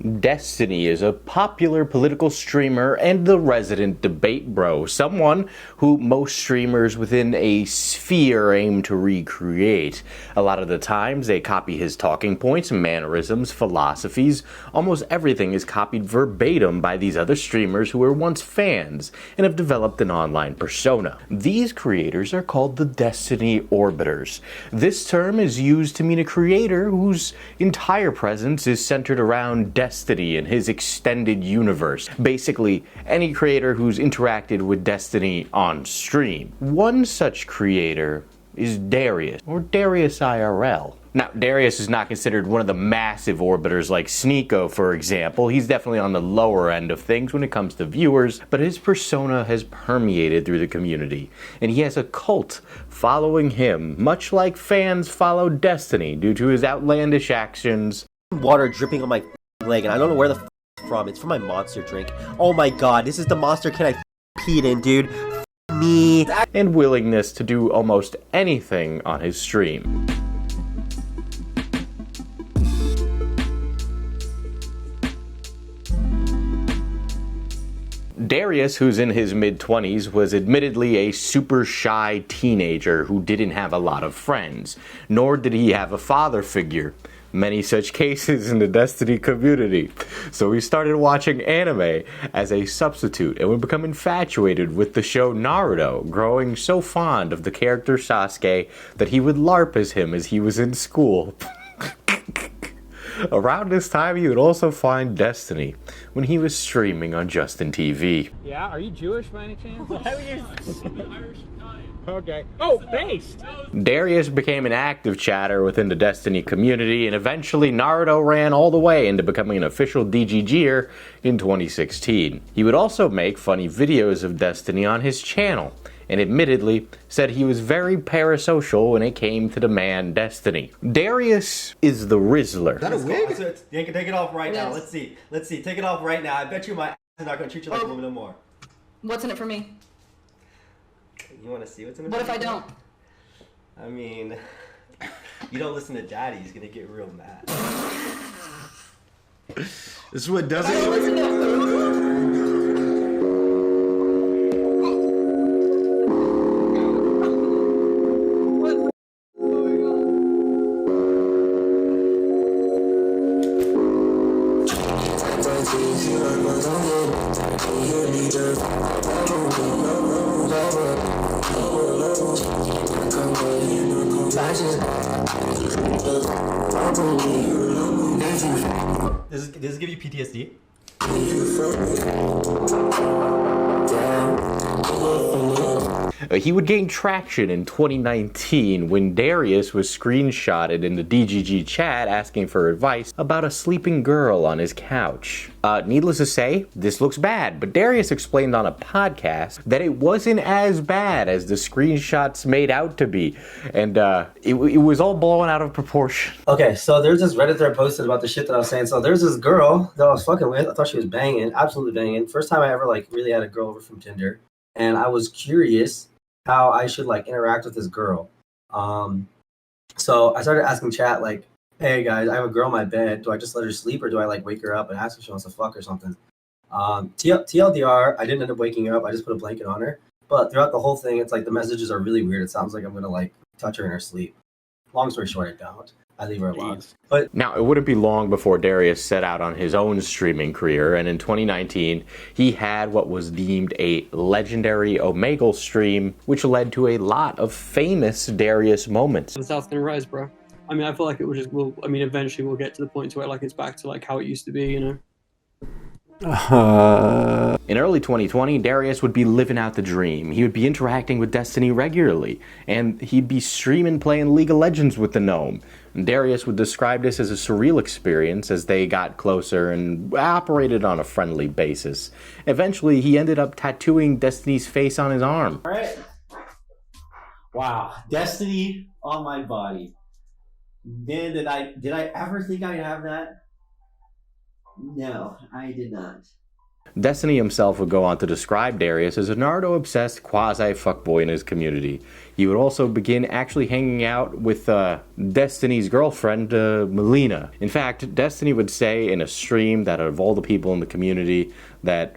Destiny is a popular political streamer and the resident debate bro, someone who most streamers within a sphere aim to recreate. A lot of the times they copy his talking points, mannerisms, philosophies. Almost everything is copied verbatim by these other streamers who were once fans and have developed an online persona. These creators are called the Destiny Orbiters. This term is used to mean a creator whose entire presence is centered around Destiny and his extended universe. Basically, any creator who's interacted with Destiny on stream. One such creator is Darius, or Darius IRL. Now, Darius is not considered one of the massive orbiters like Sneeko, for example. He's definitely on the lower end of things when it comes to viewers, but his persona has permeated through the community, and he has a cult following him, much like fans follow Destiny due to his outlandish actions. Water dripping on my leg, and I don't know where the it's from. It's from my monster drink. Oh my god, this is the monster can I peed in, dude. Me. And willingness to do almost anything on his stream. Darius, who's in his mid-20s, was admittedly a super shy teenager who didn't have a lot of friends, nor did he have a father figure. Many such cases in the Destiny community. So he started watching anime as a substitute and would become infatuated with the show Naruto, growing so fond of the character Sasuke that he would LARP as him as he was in school. Around this time, he would also find Destiny when he was streaming on Justin TV. Yeah, are you Jewish by any chance? Okay. Oh, based! Darius became an active chatter within the Destiny community, and eventually Naruto ran all the way into becoming an official DGGer in 2016. He would also make funny videos of Destiny on his channel, and admittedly said he was very parasocial when it came to the man Destiny. Darius is the Rizzler. Is that a wig? Take it off right now. Let's see. Take it off right now. I bet you my ass is not going to treat you like a woman no more. What's in it for me? You want to see what's in it? What if I don't? I mean, you don't listen to Daddy, he's going to get real mad. This is what does I don't listen to Does this give you PTSD? He would gain traction in 2019 when Darius was screenshotted in the DGG chat asking for advice about a sleeping girl on his couch. Needless to say, this looks bad, but Darius explained on a podcast that it wasn't as bad as the screenshots made out to be, and it was all blown out of proportion. Okay, so there's this Reddit thread posted about the shit that I was saying. So there's this girl that I was fucking with. I thought she was banging, absolutely banging. First time I ever really had a girl over from Tinder, and I was curious how I should interact with this girl. So I started asking chat hey guys, I have a girl in my bed. Do I just let her sleep or do I wake her up and ask if she wants to fuck or something? TLDR, I didn't end up waking her up. I just put a blanket on her. But throughout the whole thing, it's the messages are really weird. It sounds like I'm gonna touch her in her sleep. Long story short, I don't. I leave her alone. But now, it wouldn't be long before Darius set out on his own streaming career, and in 2019, he had what was deemed a legendary Omegle stream, which led to a lot of famous Darius moments. The South's gonna rise, bro. I mean, I feel like it eventually we'll get to the point to where it's back to how it used to be, you know? In early 2020, Darius would be living out the dream. He would be interacting with Destiny regularly, and he'd be streaming playing League of Legends with the gnome. Darius would describe this as a surreal experience as they got closer and operated on a friendly basis. Eventually, he ended up tattooing Destiny's face on his arm. All right. Wow, Destiny on my body. Man, did I ever think I'd have that? No, I did not. Destiny himself would go on to describe Darius as a Naruto-obsessed quasi-fuckboy in his community. He would also begin actually hanging out with Destiny's girlfriend, Molina. In fact, Destiny would say in a stream that of all the people in the community that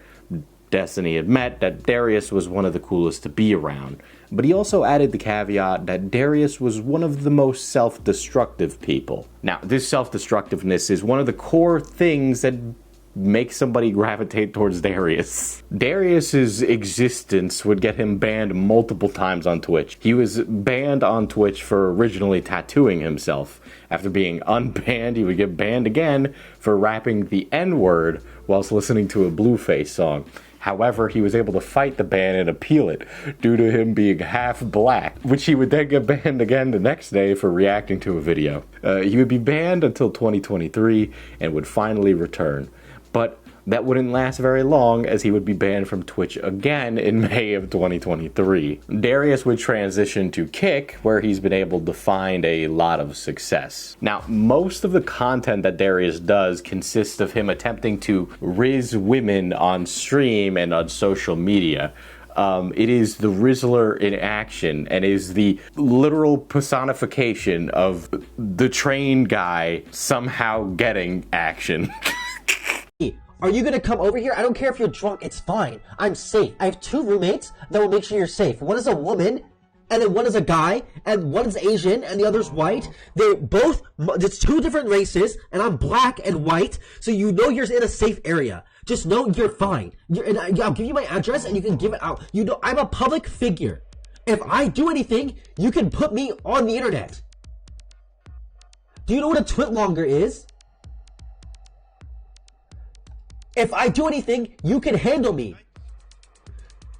Destiny had met, that Darius was one of the coolest to be around. But he also added the caveat that Darius was one of the most self-destructive people. Now, this self-destructiveness is one of the core things that make somebody gravitate towards Darius. Darius's existence would get him banned multiple times on Twitch. He was banned on Twitch for originally tattooing himself. After being unbanned, he would get banned again for rapping the N-word whilst listening to a Blueface song. However, he was able to fight the ban and appeal it due to him being half black, which he would then get banned again the next day for reacting to a video. He would be banned until 2023 and would finally return. But that wouldn't last very long, as he would be banned from Twitch again in May of 2023. Darius would transition to Kick, where he's been able to find a lot of success. Now, most of the content that Darius does consists of him attempting to rizz women on stream and on social media. It is the Rizzler in action and is the literal personification of the trained guy somehow getting action. Are you gonna come over here? I don't care if you're drunk, it's fine. I'm safe. I have 2 roommates that will make sure you're safe. One is a woman, and then one is a guy, and one's Asian, and the other's white. They're both, it's 2 different races, and I'm black and white, so you know you're in a safe area. Just know you're fine. And I'll give you my address, and you can give it out. You know, I'm a public figure. If I do anything, you can put me on the internet. Do you know what a twitlonger is? If I do anything, you can handle me.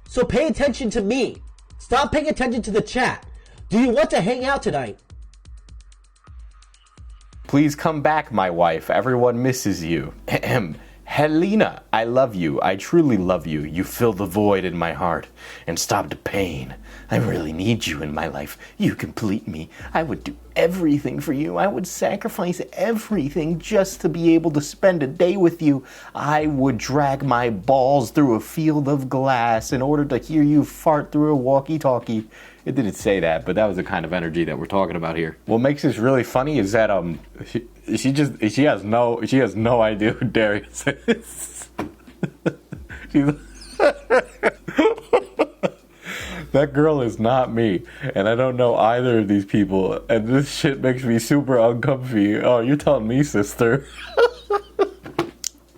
So pay attention to me. Stop paying attention to the chat. Do you want to hang out tonight? Please come back, my wife. Everyone misses you. Helena, I love you. I truly love you. You fill the void in my heart and stop the pain. I really need you in my life. You complete me. I would do everything for you. I would sacrifice everything just to be able to spend a day with you. I would drag my balls through a field of glass in order to hear you fart through a walkie-talkie. It didn't say that, but that was the kind of energy that we're talking about here. What makes this really funny is that she has no idea who Darius is. That girl is not me, and I don't know either of these people, and this shit makes me super uncomfy. Oh, you're telling me, sister.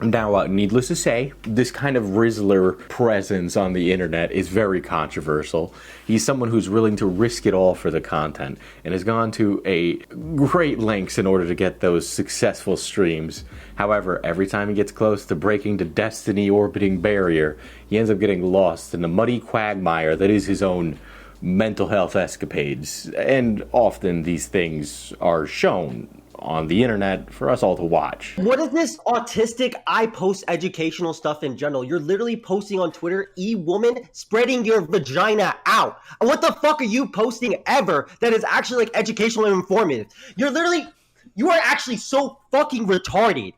Now, needless to say, this kind of Rizzler presence on the internet is very controversial. He's someone who's willing to risk it all for the content and has gone to a great lengths in order to get those successful streams. However, every time he gets close to breaking the Destiny orbiting barrier, he ends up getting lost in the muddy quagmire that is his own mental health escapades. And often these things are shown on the internet for us all to watch. What is this autistic, I post educational stuff in general? You're literally posting on Twitter, woman, spreading your vagina out. What the fuck are you posting ever that is actually like educational and informative? You are actually so fucking retarded.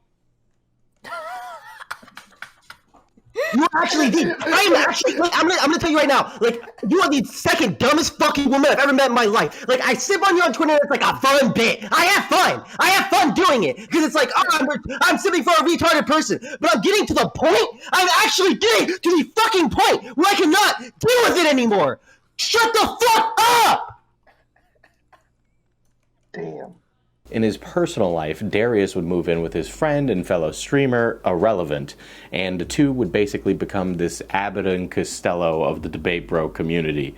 You actually did. I am actually. Like, I'm gonna tell you right now. Like, you are the second dumbest fucking woman I've ever met in my life. Like, I sip on you on Twitter. It's like a fun bit. I have fun. I have fun doing it because it's like, oh, I'm sipping for a retarded person. But I'm getting to the point. I'm actually getting to the fucking point where I cannot deal with it anymore. Shut the fuck up. Damn. In his personal life, Darius would move in with his friend and fellow streamer, Irrelevant, and the two would basically become this Abbott and Costello of the Debate Bro community.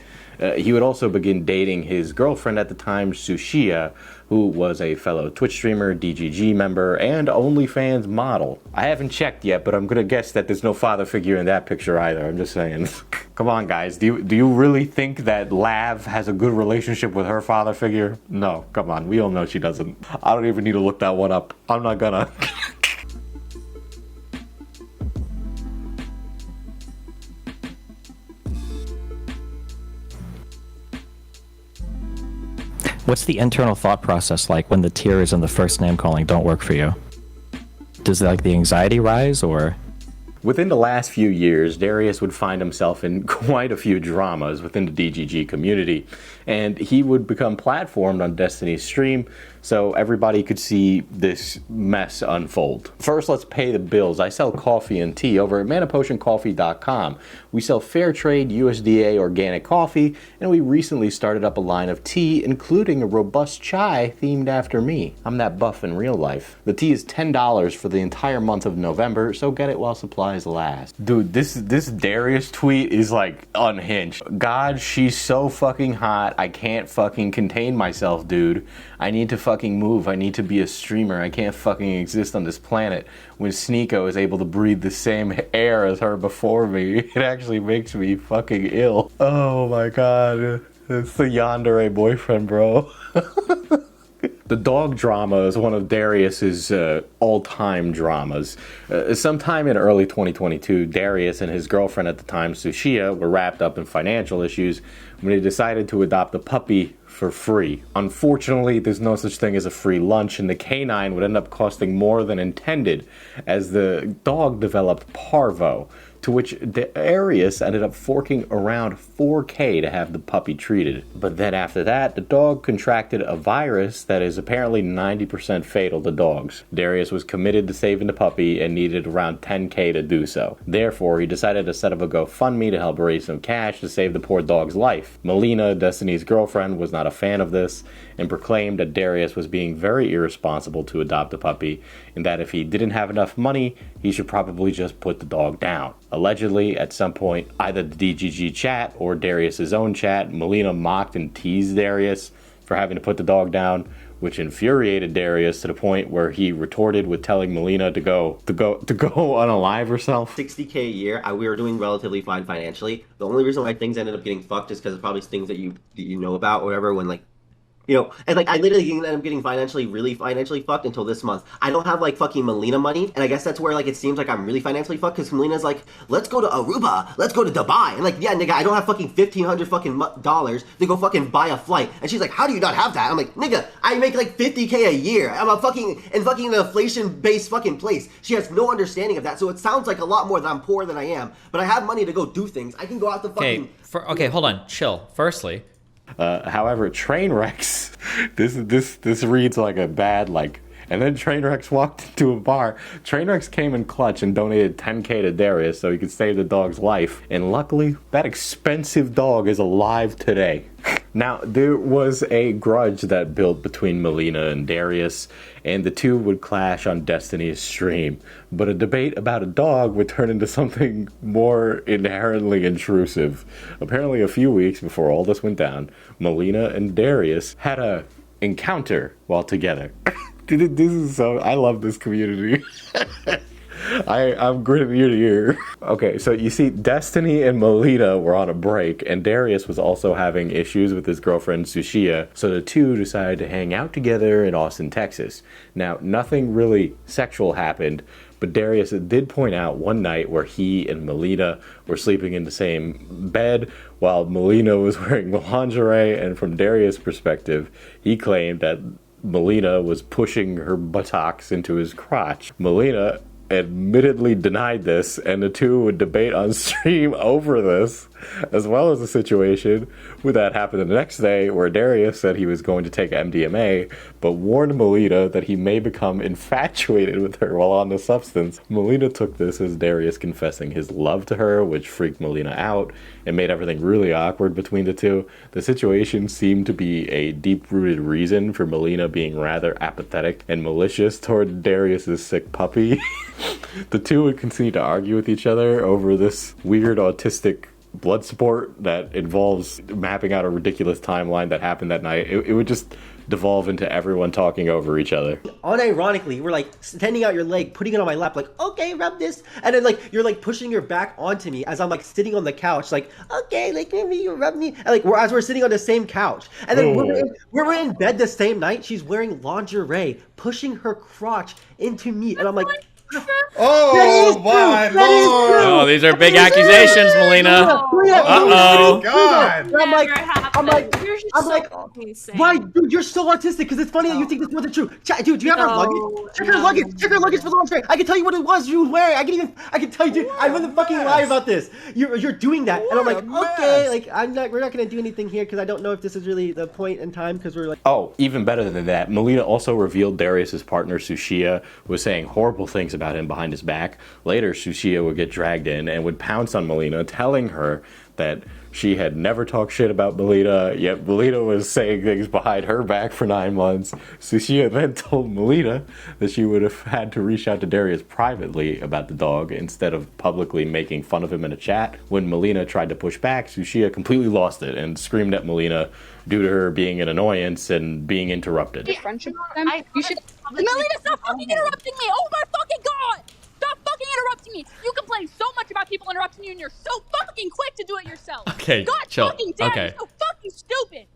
He would also begin dating his girlfriend at the time, Sushia, who was a fellow Twitch streamer, DGG member, and OnlyFans model. I haven't checked yet, but I'm gonna guess that there's no father figure in that picture either. I'm just saying. Come on, guys. Do you really think that Lav has a good relationship with her father figure? No, come on. We all know she doesn't. I don't even need to look that one up. I'm not gonna. What's the internal thought process like when the tears and the first name calling don't work for you? Does like the anxiety rise, or? Within the last few years, Darius would find himself in quite a few dramas within the DGG community, and he would become platformed on Destiny's stream so everybody could see this mess unfold. First, let's pay the bills. I sell coffee and tea over at ManaPotionCoffee.com. We sell fair trade USDA organic coffee, and we recently started up a line of tea, including a robust chai themed after me. I'm that buff in real life. The tea is $10 for the entire month of November, so get it while supplies last. Dude, this Darius tweet is like unhinged. God, she's so fucking hot. I can't fucking contain myself, dude. I need to fucking move. I need to be a streamer. I can't fucking exist on this planet when Sneeko is able to breathe the same air as her before me. It actually makes me fucking ill. Oh my god. It's the yandere boyfriend, bro. The dog drama is one of Darius's all-time dramas. Sometime in early 2022, Darius and his girlfriend at the time, Sushia, were wrapped up in financial issues when they decided to adopt a puppy for free. Unfortunately, there's no such thing as a free lunch, and the canine would end up costing more than intended as the dog developed parvo, to which Darius ended up forking around $4K to have the puppy treated. But then after that, the dog contracted a virus that is apparently 90% fatal to dogs. Darius was committed to saving the puppy and needed around $10K to do so. Therefore, he decided to set up a GoFundMe to help raise some cash to save the poor dog's life. Molina, Destiny's girlfriend, was not a fan of this and proclaimed that Darius was being very irresponsible to adopt a puppy, and that if he didn't have enough money, he should probably just put the dog down. Allegedly, at some point, either the DGG chat or Darius's own chat, Molina mocked and teased Darius for having to put the dog down, which infuriated Darius to the point where he retorted with telling Molina to go unalive herself. 60K a year. We were doing relatively fine financially. The only reason why things ended up getting fucked is because it's probably things that you know about or whatever. When like, you know, and like I literally ended up getting really financially fucked until this month. I don't have like fucking Molina money, and I guess that's where like it seems like I'm really financially fucked because Molina's like, let's go to Aruba, let's go to Dubai, and like, yeah, nigga, I don't have fucking $1,500 fucking dollars to go fucking buy a flight, and she's like, how do you not have that? I'm like, nigga, I make like 50K a year. I'm a fucking an inflation-based fucking place. She has no understanding of that, so it sounds like a lot more that I'm poor than I am, but I have money to go do things. I can go out to fucking. Okay, hold on, chill. Firstly. However, Trainwrecks, this reads like a bad, like, and then Trainwrecks walked into a bar. Trainwrecks came in clutch and donated $10K to Darius so he could save the dog's life. And luckily, that expensive dog is alive today. Now, there was a grudge that built between Molina and Darius, and the two would clash on Destiny's stream. But a debate about a dog would turn into something more inherently intrusive. Apparently, a few weeks before all this went down, Molina and Darius had a encounter while together. This is so... I love this community. I'm grinning ear to ear. Okay, so you see, Destiny and Molina were on a break, and Darius was also having issues with his girlfriend Sushia, so the two decided to hang out together in Austin, Texas. Now, nothing really sexual happened, but Darius did point out one night where he and Molina were sleeping in the same bed while Molina was wearing lingerie, and from Darius' perspective, he claimed that Molina was pushing her buttocks into his crotch. Molina admittedly denied this, and the two would debate on stream over this, as well as a situation where that happened the next day where Darius said he was going to take MDMA, but warned Molina that he may become infatuated with her while on the substance. Molina took this as Darius confessing his love to her, which freaked Molina out and made everything really awkward between the two. The situation seemed to be a deep-rooted reason for Molina being rather apathetic and malicious toward Darius's sick puppy. The two would continue to argue with each other over this weird autistic blood sport that involves mapping out a ridiculous timeline that happened that night. It would just devolve into everyone talking over each other. Unironically, we're like extending out your leg, putting it on my lap, like, okay, rub this, and then like you're like pushing your back onto me as I'm like sitting on the couch, like, okay, like maybe you rub me, and like as we're sitting on the same couch, and then we're in bed the same night. She's wearing lingerie, pushing her crotch into me, and I'm like. Oh my lord! Oh, these are big accusations, Molina. Oh my god! I'm like, You're I'm like, why, dude? You're so autistic because it's funny that you think this wasn't true. Dude, do you have her luggage? Check her luggage. Check her luggage for the long straight. I can tell you what it was she was wearing. I can tell you, dude. I wouldn't fucking lie about this. You're doing that, and I'm like, okay, like we're not gonna do anything here because I don't know if this is really the point in time because we're like. Oh, even better than that, Molina also revealed Darius's partner Sushia was saying horrible things about him behind his back. Later, Sushia would get dragged in and would pounce on Molina, telling her that she had never talked shit about Molina, yet Molina was saying things behind her back for 9 months. Sushia then told Molina that she would have had to reach out to Darius privately about the dog instead of publicly making fun of him in a chat. When Molina tried to push back, Sushia completely lost it and screamed at Molina due to her being an annoyance and being interrupted. Friendship with them? You should. Molina, stop fucking interrupting me! Oh my fucking god! Stop fucking interrupting me! You complain so much about people interrupting you, and you're so fucking quick to do it yourself. Okay, God chill. fucking damn, Okay. you're so fucking stupid.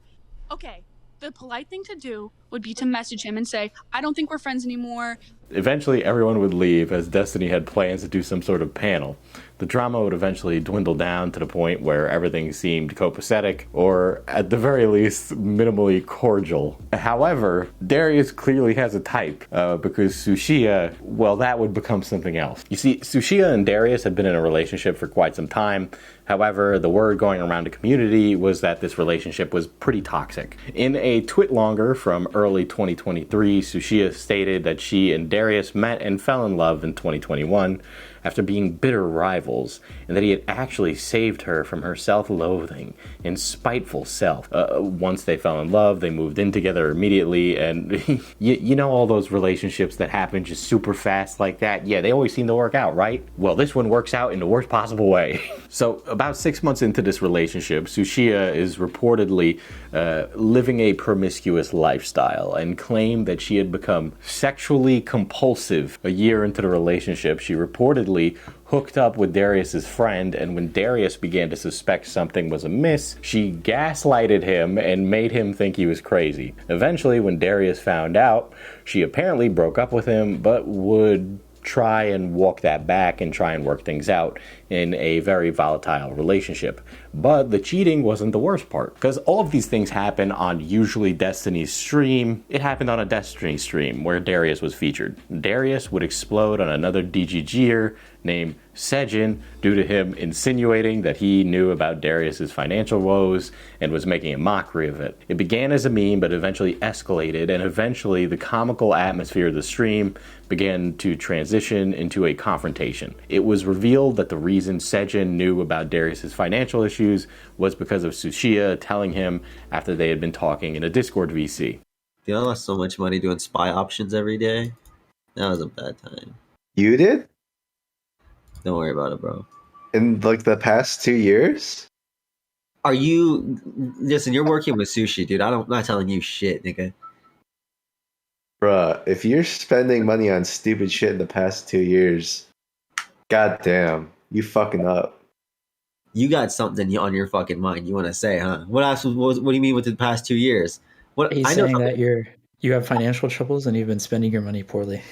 Okay, the polite thing to do would be to message him and say, "I don't think we're friends anymore." Eventually, everyone would leave as Destiny had plans to do some sort of panel. The drama would eventually dwindle down to the point where everything seemed copacetic, or at the very least, minimally cordial. However, Darius clearly has a type, because Sushia, well, that would become something else. You see, Sushia and Darius had been in a relationship for quite some time. However, the word going around the community was that this relationship was pretty toxic. In a twitlonger from early 2023, Sushia stated that she and Darius met and fell in love in 2021 after being bitter rivals, and that he had actually saved her from her self-loathing and spiteful self. Once they fell in love, they moved in together immediately, and you know all those relationships that happen just super fast like that? Yeah, they always seem to work out, right? Well, this one works out in the worst possible way. So, about 6 months into this relationship, Sushia is reportedly living a promiscuous lifestyle and claimed that she had become sexually compulsive a year into the relationship. She reportedly hooked up with Darius's friend, and when Darius began to suspect something was amiss, she gaslighted him and made him think he was crazy. Eventually, when Darius found out, she apparently broke up with him, but would try and walk that back and try and work things out in a very volatile relationship. But the cheating wasn't the worst part, because all of these things happen on usually Destiny's stream. It happened on a Destiny stream where Darius was featured. Darius would explode on another DGGer named Sejin due to him insinuating that he knew about Darius's financial woes and was making a mockery of it. It began as a meme, but eventually escalated, and eventually the comical atmosphere of the stream began to transition into a confrontation. It was revealed that the reason Sejin knew about Darius's financial issues was because of Sushia telling him after they had been talking in a Discord VC. Dude, I lost so much money doing spy options every day. That was a bad time. You did? Don't worry about it, bro. In like the past 2 years? Are you... Listen, you're working with Sushi, dude. I'm not telling you shit, nigga. Bruh, if you're spending money on stupid shit in the past 2 years, goddamn, you fucking up. You got something on your fucking mind you want to say, huh? What else? What do you mean with the past 2 years? What He's saying that you have financial troubles and you've been spending your money poorly.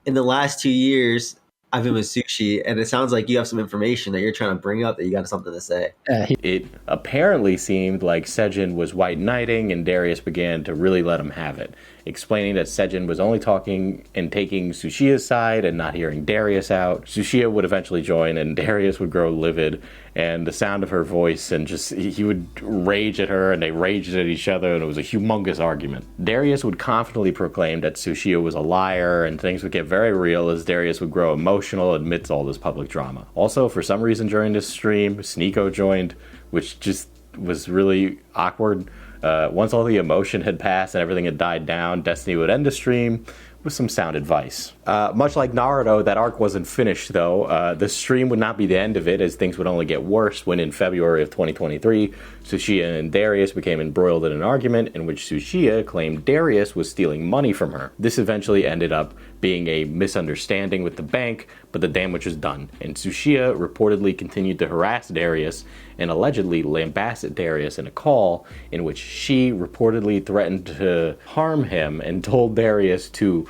In the last 2 years, I've been with Sushi, and it sounds like you have some information that you're trying to bring up that you got something to say. It apparently seemed like Sejin was white knighting, and Darius began to really let him have it, explaining that Sejin was only talking and taking Sushia's side and not hearing Darius out. Sushia would eventually join, and Darius would grow livid, and the sound of her voice, and just he would rage at her, and they raged at each other, and it was a humongous argument. Darius would confidently proclaim that Sushia was a liar, and things would get very real as Darius would grow emotional amidst all this public drama. Also, for some reason during this stream, Sneeko joined, which just was really awkward. Once all the emotion had passed and everything had died down, Destiny would end the stream with some sound advice. Much like Naruto, that arc wasn't finished though. The stream would not be the end of it, as things would only get worse when in February of 2023, Sushia and Darius became embroiled in an argument in which Sushia claimed Darius was stealing money from her. This eventually ended up being a misunderstanding with the bank, but the damage was done. And Sushia reportedly continued to harass Darius and allegedly lambasted Darius in a call in which she reportedly threatened to harm him and told Darius to,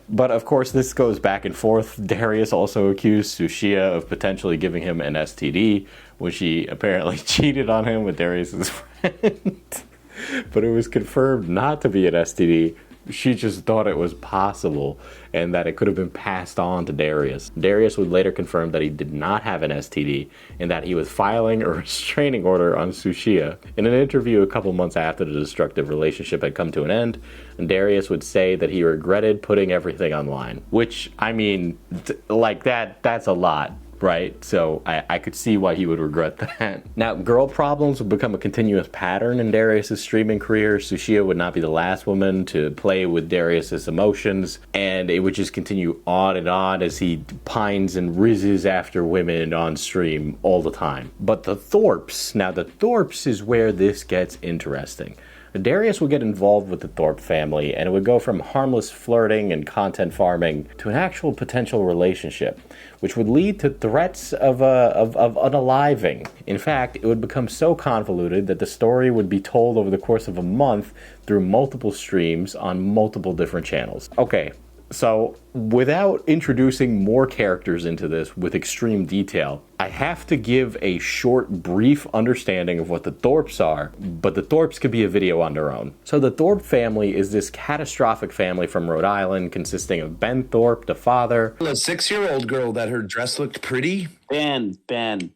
But of course, this goes back and forth. Darius also accused Sushia of potentially giving him an STD when she apparently cheated on him with Darius's friend. But it was confirmed not to be an STD. She just thought it was possible and that it could have been passed on to Darius. Darius would later confirm that he did not have an STD and that he was filing a restraining order on Sushia. In an interview a couple months after the destructive relationship had come to an end, Darius would say that he regretted putting everything online. Which, I mean, that's a lot. Right? So I could see why he would regret that. Now, girl problems would become a continuous pattern in Darius' streaming career. Sushia would not be the last woman to play with Darius' emotions, and it would just continue on and on as he pines and rizzes after women on stream all the time. But the Thorps is where this gets interesting. Darius would get involved with the Thorp family, and it would go from harmless flirting and content farming to an actual potential relationship, which would lead to threats of unaliving. In fact, it would become so convoluted that the story would be told over the course of a month through multiple streams on multiple different channels. Okay, so without introducing more characters into this with extreme detail, I have to give a short, brief understanding of what the Thorps are, but the Thorps could be a video on their own. So the Thorp family is this catastrophic family from Rhode Island consisting of Ben Thorp, the father. A 6-year-old girl that her dress looked pretty. Ben. I'm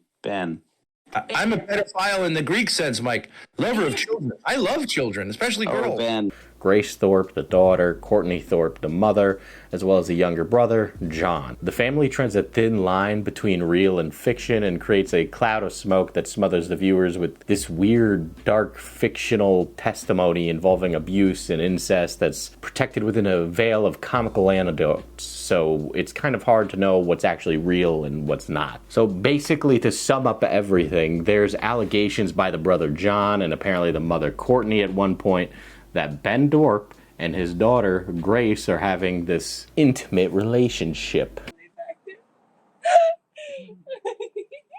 a pedophile in the Greek sense, Mike. Lover of children. I love children, especially girls. Ben. Grace Thorp, the daughter, Courtney Thorp, the mother, as well as a younger brother, John. The family treads a thin line between real and fiction and creates a cloud of smoke that smothers the viewers with this weird, dark, fictional testimony involving abuse and incest that's protected within a veil of comical anecdotes. So it's kind of hard to know what's actually real and what's not. So basically, to sum up everything, there's allegations by the brother John and apparently the mother Courtney at one point that Ben Thorp and his daughter Grace are having this intimate relationship.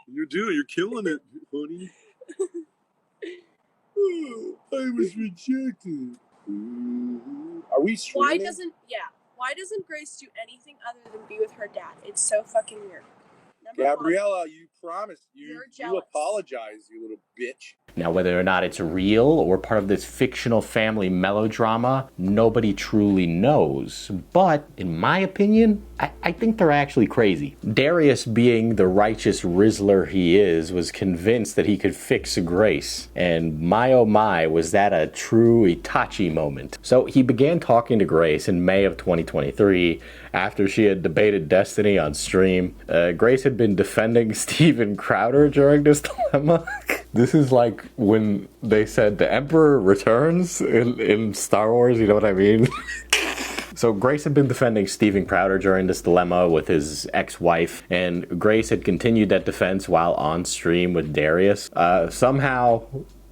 You're killing it, honey. I was rejected. Are we streaming? Why doesn't Grace do anything other than be with her dad? It's so fucking weird. Gabriella, you promised. You apologize, you little bitch. Now, whether or not it's real or part of this fictional family melodrama, nobody truly knows. But, in my opinion, I think they're actually crazy. Darius, being the righteous Rizzler he is, was convinced that he could fix Grace. And my oh my, was that a true Itachi moment. So he began talking to Grace in May of 2023 after she had debated Destiny on stream. Grace had been defending Steven Crowder during this dilemma. This is like when they said the Emperor returns in Star Wars, you know what I mean? So Grace had been defending Steven Crowder during this dilemma with his ex-wife, and Grace had continued that defense while on stream with Darius. Somehow,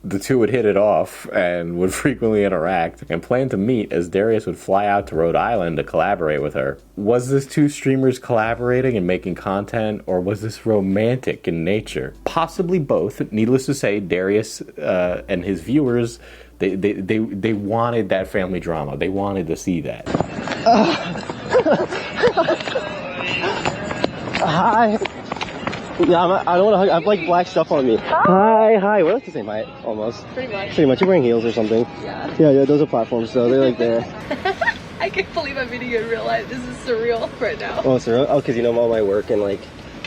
the two would hit it off and would frequently interact and plan to meet as Darius would fly out to Rhode Island to collaborate with her. Was this two streamers collaborating and making content, or was this romantic in nature? Possibly both. Needless to say, Darius and his viewers, they wanted that family drama. They wanted to see that. Hi. Yeah, I don't want to hug. I have like black stuff on me. Hi. We're like the same height, almost. Pretty much. You're wearing heels or something. Yeah. Yeah. Those are platforms, so they're like there. I can't believe I'm meeting you in real life. This is surreal right now. Oh, surreal? Oh, because you know all my work and like,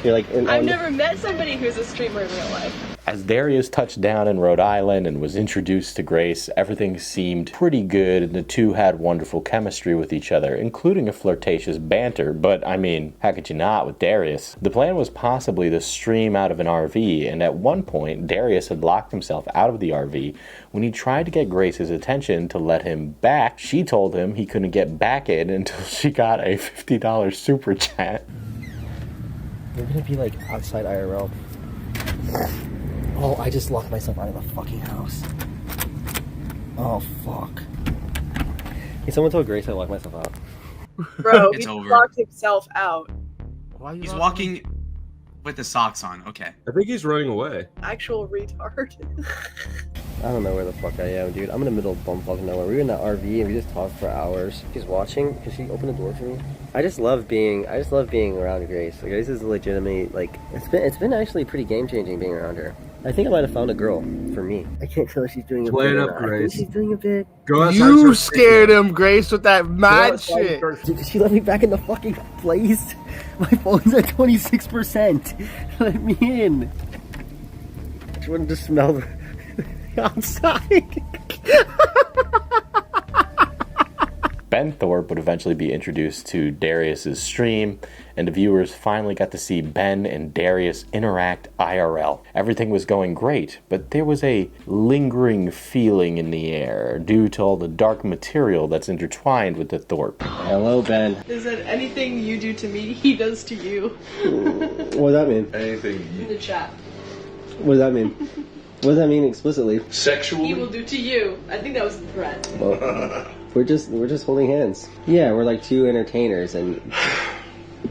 you're like. I've never met somebody who's a streamer in real life. As Darius touched down in Rhode Island and was introduced to Grace, everything seemed pretty good and the two had wonderful chemistry with each other, including a flirtatious banter, but I mean, how could you not with Darius? The plan was possibly to stream out of an RV, and at one point, Darius had locked himself out of the RV. When he tried to get Grace's attention to let him back, she told him he couldn't get back in until she got a $50 super chat. We're gonna be like outside IRL. Oh, I just locked myself out of the fucking house. Oh, fuck. Hey, someone told Grace I locked myself out. Bro, It's he over. locked himself out. He's walking with the socks on. Okay. I think he's running away. Actual retard. I don't know where the fuck I am, dude. I'm in the middle of bumfuck nowhere. We were in that RV and we just talked for hours. She's watching. Can she open the door for me? I just love being around Grace. Like, Grace is legitimately, like, it's been actually pretty game changing being around her. I think I might have found a girl for me. I can't tell if she's doing a Play bit it or up, not. I think Grace. she's doing a bit. Go outside. You scared him, Grace, with that mad outside, shit. Dude, she let me back in the fucking place. My phone's at 26%. Let me in. She wanted to smell the outside. Ben Thorp would eventually be introduced to Darius's stream, and the viewers finally got to see Ben and Darius interact IRL. Everything was going great, but there was a lingering feeling in the air due to all the dark material that's intertwined with the Thorp. Hello, Ben. Is that anything you do to me, he does to you? What does that mean? Anything In the chat. What does that mean? What does that mean explicitly? sexually? He will do to you. I think that was the threat. Well, we're just holding hands. Yeah, we're like two entertainers, and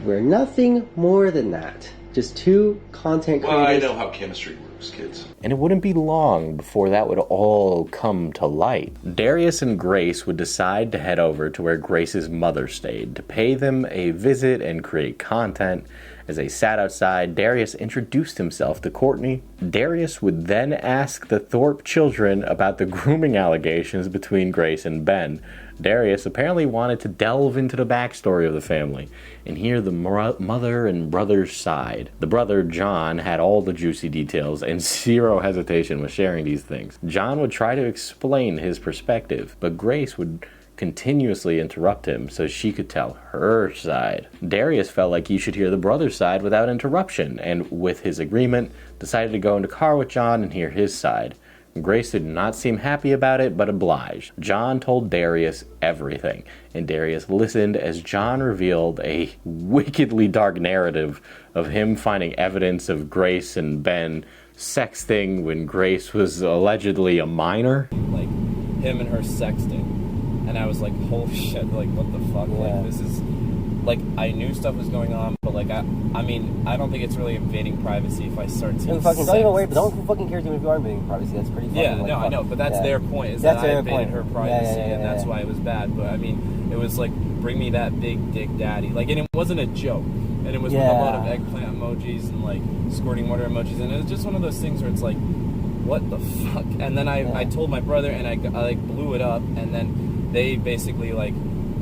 we're nothing more than that. Just two content creators. Well, I know how chemistry works, kids. And it wouldn't be long before that would all come to light. Darius and Grace would decide to head over to where Grace's mother stayed to pay them a visit and create content. As they sat outside, Darius introduced himself to Courtney. Darius would then ask the Thorp children about the grooming allegations between Grace and Ben. Darius apparently wanted to delve into the backstory of the family and hear the mother and brother's side. The brother, John, had all the juicy details and zero hesitation with sharing these things. John would try to explain his perspective, but Grace would continuously interrupt him so she could tell her side. Darius felt like he should hear the brother's side without interruption, and with his agreement, decided to go in the car with John and hear his side. Grace did not seem happy about it, but obliged. John told Darius everything, and Darius listened as John revealed a wickedly dark narrative of him finding evidence of Grace and Ben sexting when Grace was allegedly a minor. Like, him and her sexting. And I was like, holy shit, like, what the fuck? Yeah. Like, this is, like, I knew stuff was going on, but, like, I mean, I don't think it's really invading privacy if I start seeing Fucking, sex. don't even wait, but no one fucking cares even if you are invading privacy. That's pretty fucking Yeah, like, no, I know, but that's yeah. their point, is That's that I their invaded point. her privacy, Yeah, and that's why it was bad. But, I mean, it was like, bring me that big dick daddy. Like, and it wasn't a joke. And it was with a lot of eggplant emojis and, like, squirting water emojis. And it was just one of those things where it's like, what the fuck? And then I told my brother, and I like, blew it up, and then they basically, like,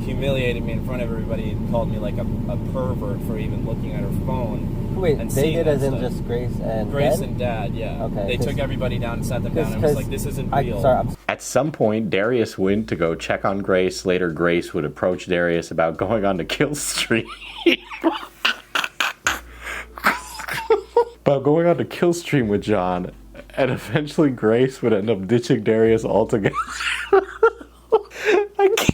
humiliated me in front of everybody and called me, like, a pervert for even looking at her phone. Wait, and they did as in stuff. just Grace and Grace Ben? and Dad, yeah. Okay. They took everybody down and sat them down and was like, this isn't real. At some point, Darius went to go check on Grace. Later, Grace would approach Darius about going on the kill stream. About going on the kill stream with John. And eventually, Grace would end up ditching Darius altogether. I can't.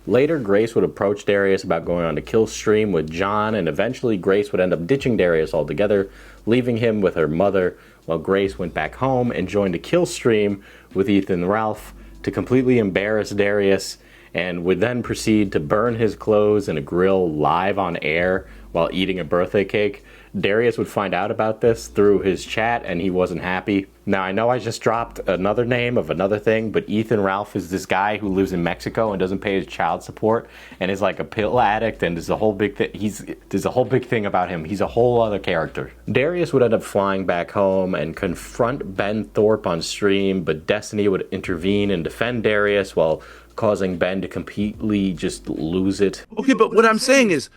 Later, Grace would approach Darius about going on a kill stream with John, and eventually Grace would end up ditching Darius altogether, leaving him with her mother, while Grace went back home and joined a kill stream with Ethan and Ralph to completely embarrass Darius, and would then proceed to burn his clothes in a grill live on air while eating a birthday cake. Darius would find out about this through his chat, and he wasn't happy. Now, I know I just dropped another name of another thing, but Ethan Ralph is this guy who lives in Mexico and doesn't pay his child support and is like a pill addict, and there's a whole big thing about him. He's a whole other character. Darius would end up flying back home and confront Ben Thorp on stream, but Destiny would intervene and defend Darius while causing Ben to completely just lose it. Okay, but what I'm saying is,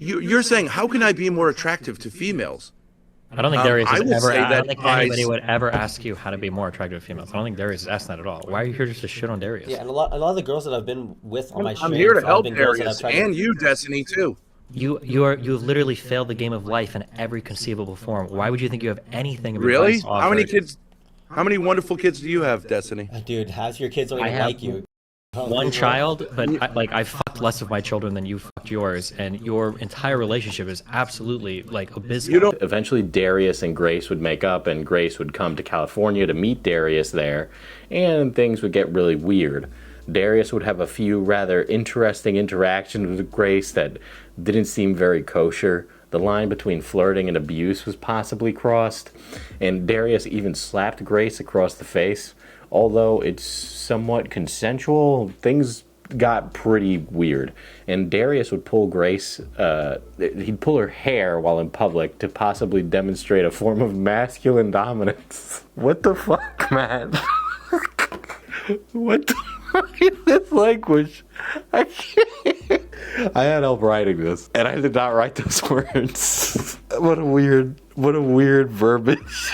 you're saying, how can I be more attractive to females? I don't think Darius I would will ever. say I don't that think anybody would ever ask you how to be more attractive to females. I don't think Darius is asking that at all. Why are you here just to shit on Darius? Yeah, and a lot of the girls that I've been with on my stream. I'm here to help have been girls that Darius I've tried and you, Destiny, too. You've literally failed the game of life in every conceivable form. Why would you think you have anything of Really? advice to offer? How many kids? How many wonderful kids do you have, Destiny? Dude, half your kids don't even like you. One child, but I fucked less of my children than you fucked yours, and your entire relationship is absolutely like abysmal. Eventually, Darius and Grace would make up, and Grace would come to California to meet Darius there, and things would get really weird. Darius would have a few rather interesting interactions with Grace that didn't seem very kosher. The line between flirting and abuse was possibly crossed, and Darius even slapped Grace across the face. Although it's somewhat consensual, things got pretty weird. And Darius would pull Grace, he'd pull her hair while in public to possibly demonstrate a form of masculine dominance. What the fuck, man? What the fuck is this language? I can't. I had help writing this, and I did not write those words. What a weird verbiage.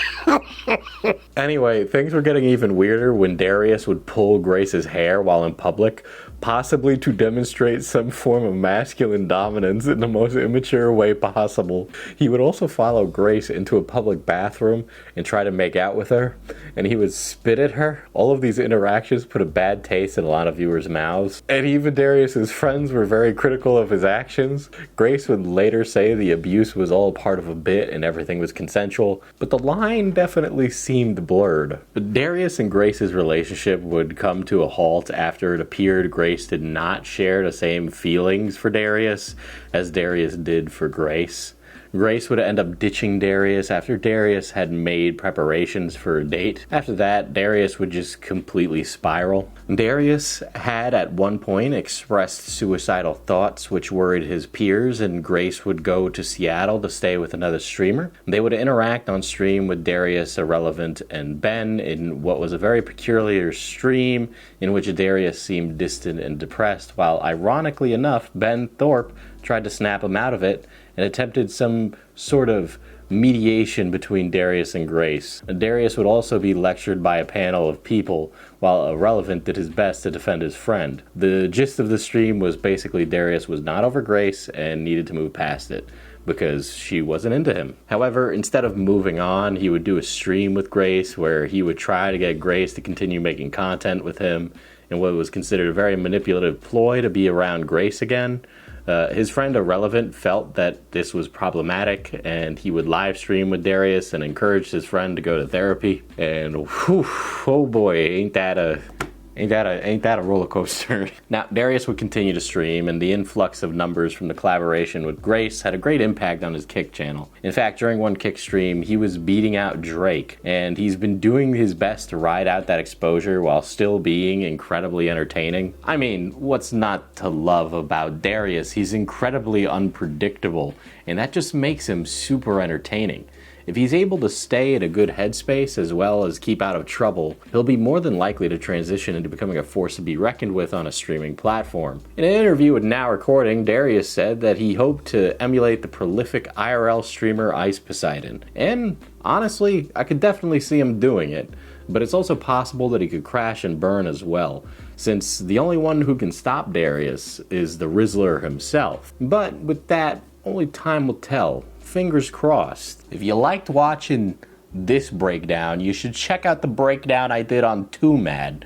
Anyway, things were getting even weirder when Darius would pull Grace's hair while in public, possibly to demonstrate some form of masculine dominance in the most immature way possible. He would also follow Grace into a public bathroom and try to make out with her, and he would spit at her. All of these interactions put a bad taste in a lot of viewers' mouths, and even Darius's friends were very critical of his actions. Grace would later say the abuse was all part of a bit and everything was consensual, but the line definitely seemed blurred. But Darius and Grace's relationship would come to a halt after it appeared Grace did not share the same feelings for Darius as Darius did for Grace. Grace would end up ditching Darius after Darius had made preparations for a date. After that, Darius would just completely spiral. Darius had at one point expressed suicidal thoughts which worried his peers, and Grace would go to Seattle to stay with another streamer. They would interact on stream with Darius, Irrelevant, and Ben in what was a very peculiar stream in which Darius seemed distant and depressed, while ironically enough, Ben Thorp tried to snap him out of it and attempted some sort of mediation between Darius and Grace. Darius would also be lectured by a panel of people, while Irrelevant did his best to defend his friend. The gist of the stream was basically Darius was not over Grace and needed to move past it, because she wasn't into him. However, instead of moving on, he would do a stream with Grace where he would try to get Grace to continue making content with him in what was considered a very manipulative ploy to be around Grace again. His friend Irrelevant felt that this was problematic, and he would live stream with Darius and encouraged his friend to go to therapy. And whew, oh boy, ain't that a roller coaster. Now, Darius would continue to stream, and the influx of numbers from the collaboration with Grace had a great impact on his Kick channel. In fact, during one Kick stream, he was beating out Drake, and he's been doing his best to ride out that exposure while still being incredibly entertaining. I mean, what's not to love about Darius? He's incredibly unpredictable, and that just makes him super entertaining. If he's able to stay in a good headspace as well as keep out of trouble, he'll be more than likely to transition into becoming a force to be reckoned with on a streaming platform. In an interview with Now Recording, Darius said that he hoped to emulate the prolific IRL streamer Ice Poseidon. And honestly, I could definitely see him doing it. But it's also possible that he could crash and burn as well, since the only one who can stop Darius is the Rizzler himself. But with that, only time will tell. Fingers crossed. If you liked watching this breakdown, you should check out the breakdown I did on Too Mad.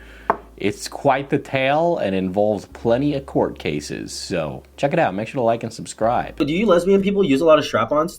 It's quite the tale and involves plenty of court cases, so check it out. Make sure to like and subscribe. Do you lesbian people use a lot of strap-ons?